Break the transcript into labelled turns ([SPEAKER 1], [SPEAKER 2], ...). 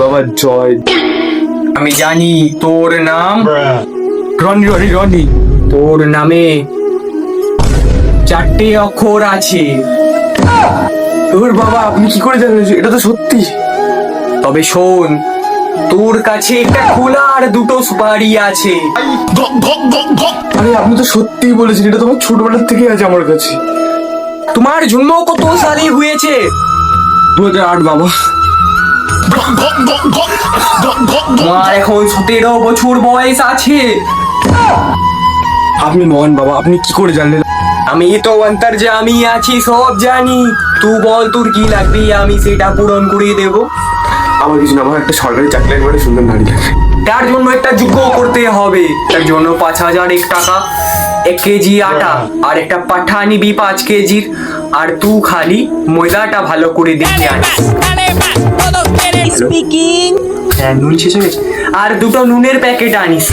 [SPEAKER 1] বাবা জয়। আমি জানি তোর নাম রনি রনি রনি। তোর নামে 4টে অক্ষর আছে। তোর বাবা আপনি কি করে জানেন? এটা তো সত্যি। তবে শোন, তোর কাছে একটা খোলা আর 2টো সুপারি আছে। আরে আপনি তো সত্যিই বলেছেন, এটা তো আমার ছোটবেলার থেকেই আছে আমার কাছে। তোমার জন্ম কত সালে হয়েছে? 2008 বাবা। তোমার এখন 17 বছর বয়স আছে। আপনি মহান বাবা, আপনি কি করে জানলেন? আমি তো অন্তর্যামী আছি, সব জানি। তুই বল তোর কি লাগবে, আমি সেটা পূরণ করে দেব। আমার কিছু না, আমার একটা সরকারি চাকরি একবারে সুন্দর নারী লাগে। তার জন্য একটা যোগ্য করতে হবে। তার জন্য 5001 টাকা, 1 কেজি আটা আর একটা পাঠা নিবি 5 কেজির। আর তুই খালি ময়দাটা ভালো করে দেখে আনিস।
[SPEAKER 2] স্পিকিং।
[SPEAKER 1] হ্যাঁ, নুন শেষ হয়ে গেছে। আর 2টো নুনের প্যাকেট আনিস।